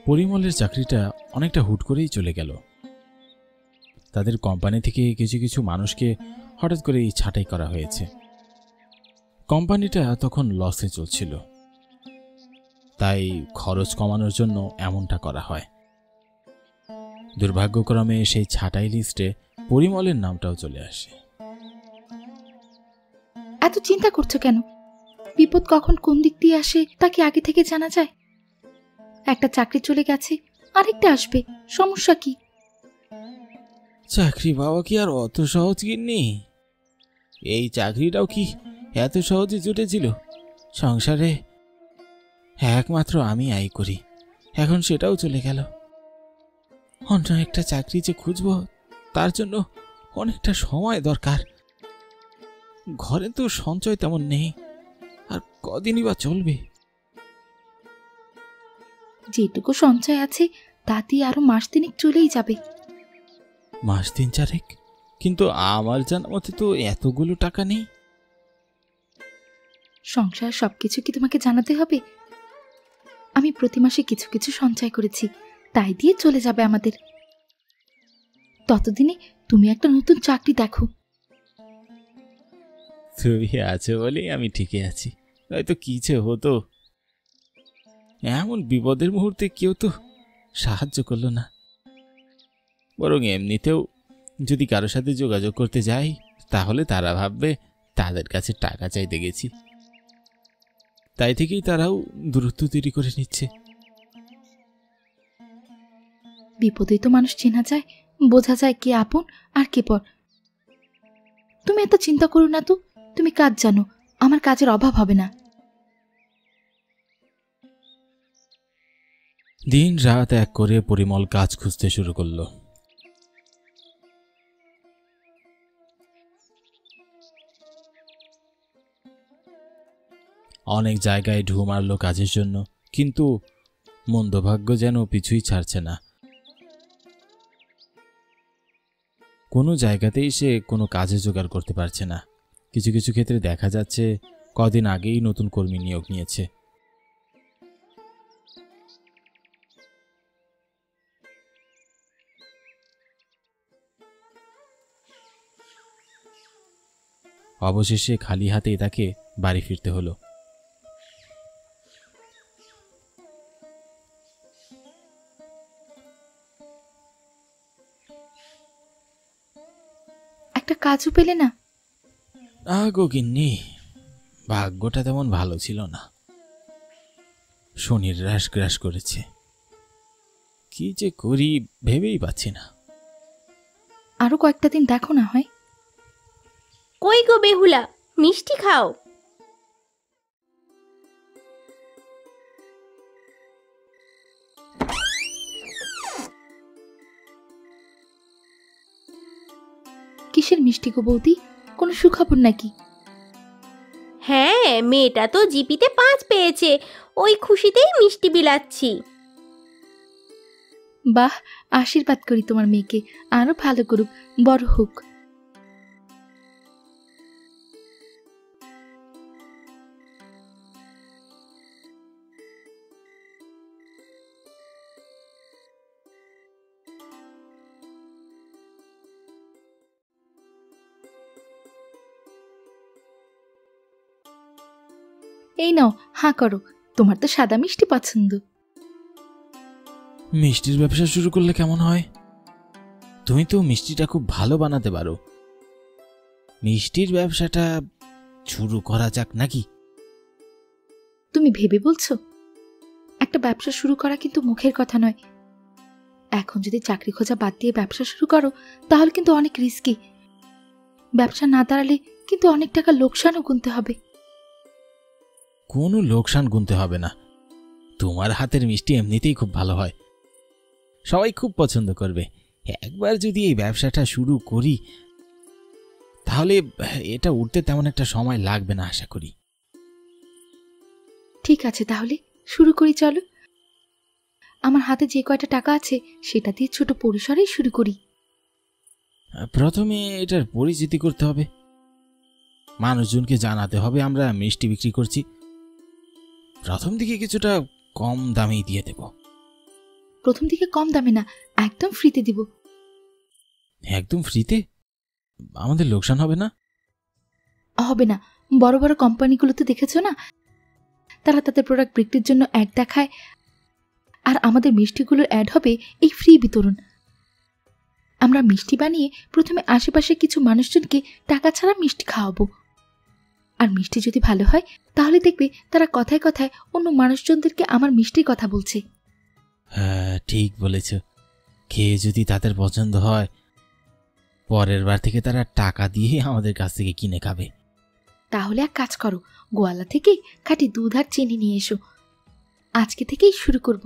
পরিমলের চাকরিটা অনেকটা হুট করেই চলে গেল। তাদের কোম্পানি থেকে কিছু কিছু মানুষকে হঠাৎ করেই ছাঁটাই করা হয়েছে। কোম্পানিটা তখন লসে চলছিল, তাই খরচ কমানোর জন্য এমনটা করা হয়। দুর্ভাগ্যক্রমে সেই ছাঁটাই লিস্টে পরিমলের নামটাও চলে আসে। এত চিন্তা করছো কেন? বিপদ কখন কোন দিক দিয়ে আসে তা কি আগে থেকে জানা যায়? একটা চাকরি চলে গেছে, আরেকটা আসবে, সমস্যা কি? চাকরি পাওয়া কি আর অত সহজ গিন্নি? এই চাকরিটাও কি এত সহজে জুটেছিল? সংসারে একমাত্র আমি আয় করি, এখন সেটাও চলে গেল। অন্য একটা চাকরি যে খুঁজব, তার জন্য অনেকটা সময় দরকার। ঘরে তো সঞ্চয় তেমন নেই, আর কদিনই বা চলবে? যেটুকু সঞ্চয় আছে তাতে আরো মাস তিনেক চলেই যাবে। মাস তিন চারেক? কিন্তু আমার জানা মতে তো এতগুলো টাকা নেই। সংসার সবকিছু কি তোমাকে জানাতে হবে? আমি প্রতি মাসে কিছু কিছু সঞ্চয় করেছি, তাই দিয়ে চলে যাবে আমাদের। ততদিনে তুমি একটা নতুন চাকরি দেখো। তুমি আছো বলেই আমি ঠিকই আছি, হয়তো কিছু হতো। এমন বিপদের মুহূর্তে কেউ তো সাহায্য করলো না। বরং এমনিতেও যদি কারোর সাথে যোগাযোগ করতে যাই, তাহলে তারা ভাববে তাদের কাছে টাকা চাইতে গেছি। তাই থেকেই তারাও দূরত্ব তৈরি করে নিচ্ছে। বিপদেই তো মানুষ চেনা যায়, বোঝা যায় কে আপন আর কে পর। তুমি এত চিন্তা করো না তো, তুমি কাজ জানো, আমার কাজের অভাব হবে না। দিন রাত এক করে পরিমল কাজ খুঁজতে শুরু করলো। অনেক জায়গায় ঢু মারলো কাজের জন্য, কিন্তু মন্দভাগ্য যেন পিছুই ছাড়ছে না। কোনো জায়গাতেই সে কোনো কাজে জোগাড় করতে পারছে না। কিছু কিছু ক্ষেত্রে দেখা যাচ্ছে কদিন আগেই নতুন কর্মী নিয়োগ নিয়েছে। অবশেষে খালি হাতেই তাকে বাড়ি ফিরতে হলো। একটা কাজও পেলে না? গো গিন্নি, ভাগ্যটা তেমন ভালো ছিল না। শনির রাশ গ্রাস করেছে, কি যে করি ভেবেই পাচ্ছি না। আরো কয়েকটা দিন দেখো না হয়। কই গো বেহুলা, মিষ্টি খাও। কিসের মিষ্টি গো বৌদি? কোনো সুখবর নাকি? হ্যাঁ, মেয়েটা তো জিপিতে 5 পেয়েছে, ওই খুশিতেই মিষ্টি বিলাচ্ছি। বাহ, আশীর্বাদ করি তোমার মেয়েকে, আরো ভালো করুক, বড় হোক। এই নাও, হাঁ করো, তোমার তো সাদা মিষ্টি পছন্দ। মিষ্টির ব্যবসা শুরু করলে কেমন হয়? তুমি তো মিষ্টিটা খুব ভালো বানাতে পারো। মিষ্টির ব্যবসাটা শুরু করা যাক নাকি? তুমি ভেবে বলছো? একটা ব্যবসা শুরু করা কিন্তু মুখের কথা নয়। এখন যদি চাকরি খোঁজা বাদ দিয়ে ব্যবসা শুরু করো, তাহলে কিন্তু অনেক রিস্কি। ব্যবসা না দাঁড়ালে কিন্তু অনেক টাকা লোকসানও গুনতে হবে। কোনো লোকসান গুনতে হবে না। তোমার হাতের মিষ্টি এমনিতেই খুব ভালো হয়, সবাই খুব পছন্দ করবে। একবার যদি এই ব্যবসাটা শুরু করি, তাহলে এটা উঠতে তেমন একটা সময় লাগবে না আশা করি। ঠিক আছে, তাহলে শুরু করি চলো। আমার হাতে যে কয়টা টাকা আছে সেটা দিয়ে ছোট পরিসরেই শুরু করি। প্রথমে এটার পরিচিতি করতে হবে, মানুষজনকে জানাতে হবে আমরা মিষ্টি বিক্রি করছি। প্রথম দিকে কিছুটা কম দামেই দিয়ে দেব। প্রথম দিকে কম দামে না, একদম ফ্রিতে দিব। একদম ফ্রিতে? আমাদের লোকসান হবে না? হবে না। বড় বড় কোম্পানিগুলো তো দেখেছো না, তারা তাদের প্রোডাক্ট বিক্রির জন্য অ্যাড দেখায়, আর আমাদের মিষ্টিগুলোর অ্যাড হবে এই ফ্রি বিতরণ। আমরা মিষ্টি বানিয়ে প্রথমে আশেপাশে কিছু মানুষজনকে টাকা ছাড়া মিষ্টি খাওয়াবো, আর মিষ্টি যদি ভালো হয় তাহলে দেখবে তারা কথায় কথায় অন্য মানুষজনদেরকে আমার মিষ্টির কথা বলছে। হ্যাঁ, ঠিক বলেছ। খেয়ে যদি তাদের পছন্দ হয়, পরের বার থেকে তারা টাকা দিয়ে আমাদের কাছ থেকে কিনে খাবে। তাহলে এক কাজ করো, গোয়ালা থেকে খাঁটি দুধ আর চিনি নিয়ে এসো। আজকে থেকেই শুরু করব।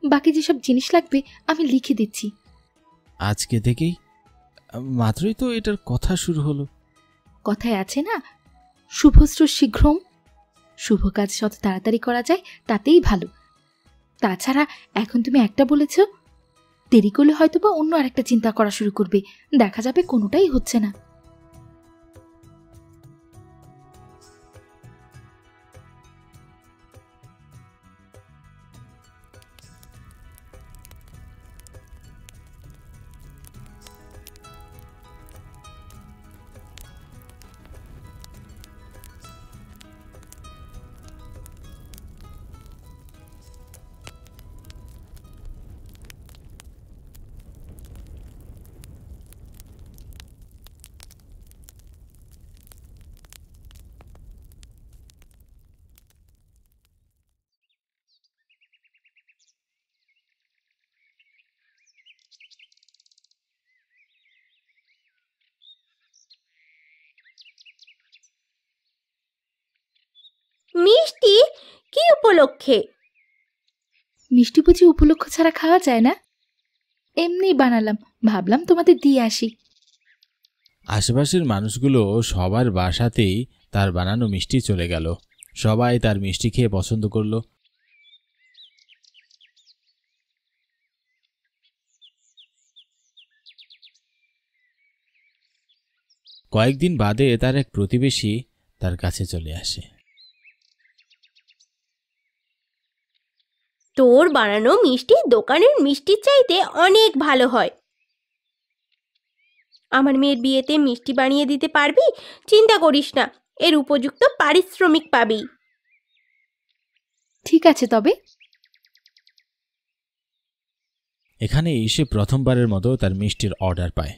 বাকি যেসব জিনিস লাগবে আমি লিখে দিচ্ছি। আজকে থেকেই? মাত্রই তো এটার কথা শুরু হলো। কথায় আছে না, শুভস্র শীঘ্রম। শুভ কাজ যত তাড়াতাড়ি করা যায় তাতেই ভালো। তাছাড়া এখন তুমি একটা বলেছ, দেরি করলে হয়তো বা অন্য আরেকটা চিন্তা করা শুরু করবে, দেখা যাবে কোনোটাই হচ্ছে না। মিষ্টি কি উপলক্ষে? মিষ্টি বুঝি উপলক্ষ ছাড়া খাওয়া যায় না? এমনি বানালাম, ভাবলাম তোমাদের দিয়ে আসি। আশেপাশের মানুষগুলো সবার বাসাতেই তার বানানো মিষ্টি চলে গেল। সবাই তার মিষ্টি খেয়ে পছন্দ করলো। কয়েকদিন বাদে তার এক প্রতিবেশী তার কাছে চলে আসে। তোর বানানো মিষ্টি দোকানের মিষ্টির চাইতে অনেক ভালো হয়। আমার মেয়ের বিয়েতে মিষ্টি বানিয়ে দিতে পারবি? চিন্তা করিস না, এর উপযুক্ত পারিশ্রমিক পাবি। ঠিক আছে তবে। এখানে এসে প্রথমবারের মতো তার মিষ্টির অর্ডার পায়।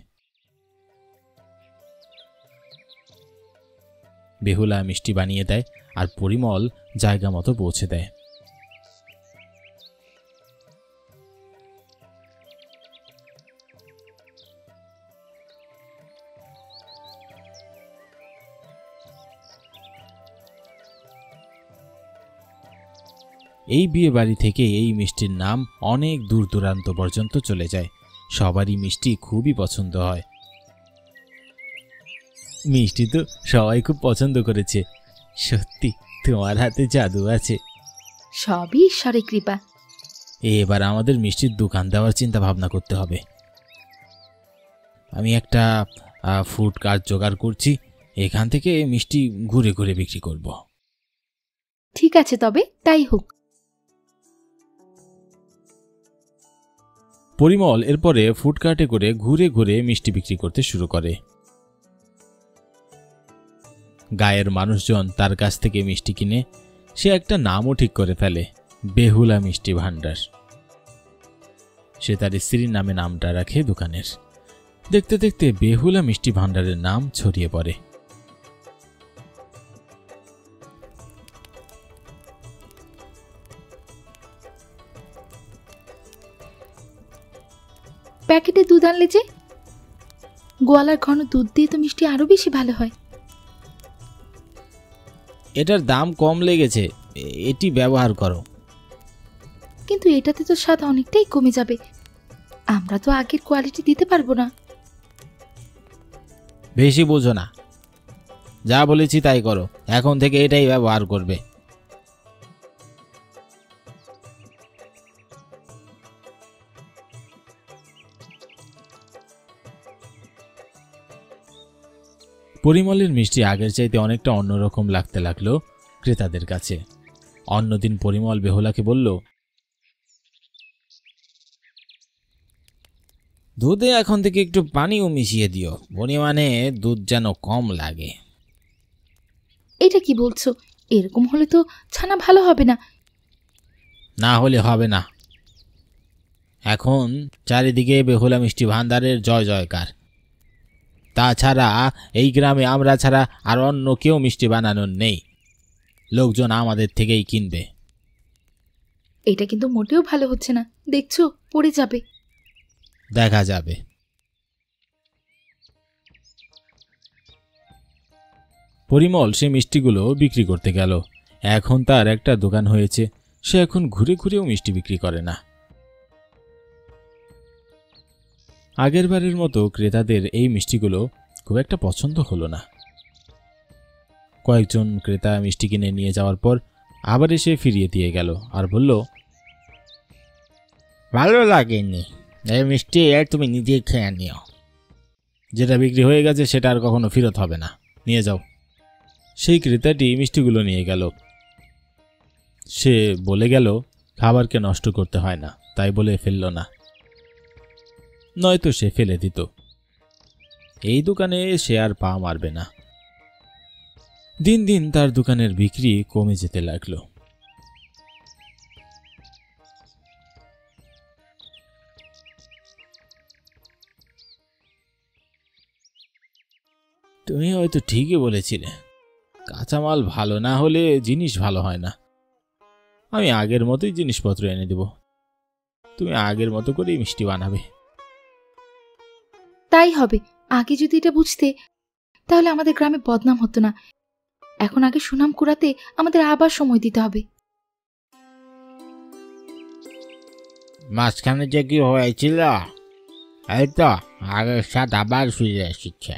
বেহুলা মিষ্টি বানিয়ে দেয় আর পরিমল জায়গা মতো পৌঁছে দেয়। এই বিয়ে বাড়ি থেকে এই মিষ্টির নাম অনেক দূর দূরান্ত পর্যন্ত চলে যায়। সবারই মিষ্টি খুবই পছন্দ হয়। মিষ্টি তো সবাই খুব পছন্দ করেছে। সত্যি তোমার হাতে জাদু আছে। সবই ঈশ্বরের কৃপা। এবার আমাদের মিষ্টির দোকান দেওয়ার চিন্তা ভাবনা করতে হবে। আমি একটা ফুড কার্ট জোগাড় করছি, এখান থেকে মিষ্টি ঘুরে ঘুরে বিক্রি করব। ঠিক আছে তবে, তাই হোক। পরিমল এরপরে ফুড কার্টে করে ঘুরে ঘুরে মিষ্টি বিক্রি করতে শুরু করে। গায়ের মানুষজন তার কাছ থেকে মিষ্টি কিনে সে একটা নামও ঠিক করে ফেলে, বেহুলা মিষ্টি ভান্ডার। সে তার স্ত্রীর নামে নামটা রাখে দোকানের। দেখতে দেখতে বেহুলা মিষ্টি ভান্ডারের নাম ছড়িয়ে পড়ে। প্যাকেটে দুধ আনলে যে? গোয়ালার ঘন দুধ দিয়ে তো মিষ্টি আরো বেশি ভালো হয়। এটার দাম কম লেগেছে, এটি ব্যবহার করো। কিন্তু এটাতে তো স্বাদ অনেকটাই কমে যাবে, আমরা তো আগের কোয়ালিটি দিতে পারবো না। বেশি বোঝো না, যা বলেছি তাই করো। এখন থেকে এটাই ব্যবহার করবে। পরিমলের মিষ্টি আগের চাইতে অনেকটা অন্যরকম লাগতে লাগলো ক্রেতাদের কাছে। অন্যদিন পরিমল বেহুলাকে বলল, দুধে এখন থেকে একটু পানিও মিশিয়ে দিও, পরিমাণে দুধ যেন কম লাগে। এটা কি বলছো? এরকম হলে তো ছানা ভালো হবে না। না হলে হবে না। এখন চারিদিকে বেহুলা মিষ্টি ভান্ডারের জয় জয়কার। তাছাড়া এই গ্রামে আমরা ছাড়া আর অন্য কেউ মিষ্টি বানানোর নেই। লোকজন আমাদের থেকেই কিনবে। এটা কিন্তু মোটেও ভালো হচ্ছে না, দেখছো পড়ে যাবে। দেখা যাবে। পরিমল সে মিষ্টিগুলো বিক্রি করতে গেল। এখন তার একটা দোকান হয়েছে, সে এখন ঘুরে ঘুরেও মিষ্টি বিক্রি করে না। আগের বারের মতো ক্রেতাদের এই মিষ্টিগুলো খুব একটা পছন্দ হলো না। কয়েকজন ক্রেতা মিষ্টি কিনে নিয়ে যাওয়ার পর আবার এসে ফিরিয়ে দিয়ে গেল আর বলল, ভালো লাগেনি, এই মিষ্টি তুমি নিজেই খেয়ে নিও। যেটা বিক্রি হয়ে গেছে সেটা আর কখনো ফেরত হবে না, নিয়ে যাও। সেই ক্রেতাটি মিষ্টিগুলো নিয়ে গেল। সে বলে গেল খাবারকে নষ্ট করতে হয় না, তাই বলে ফেলল না, নয়তো সে ফেলে দিত। এই দোকানে সে আর পা মারবে না। দিন দিন তার দোকানের বিক্রি কমে যেতে লাগলো। তুমি হয়তো ঠিকই বলেছিলে, কাঁচামাল ভালো না হলে জিনিস ভালো হয় না। আমি আগের মতোই জিনিসপত্র এনে দেব, তুমি আগের মতো করেই মিষ্টি বানাবে। তাই হবে। আগে যদি এটা বুঝতে, তাহলে আমাদের গ্রামে বদনাম হতো না। এখন আগে সুনাম কুড়াতে আমাদের আবার সময় দিতে হবে। মাঝখানে যে কি হয়েছিল, এই তো আগের সাথে আবার ফিরে এসেছে।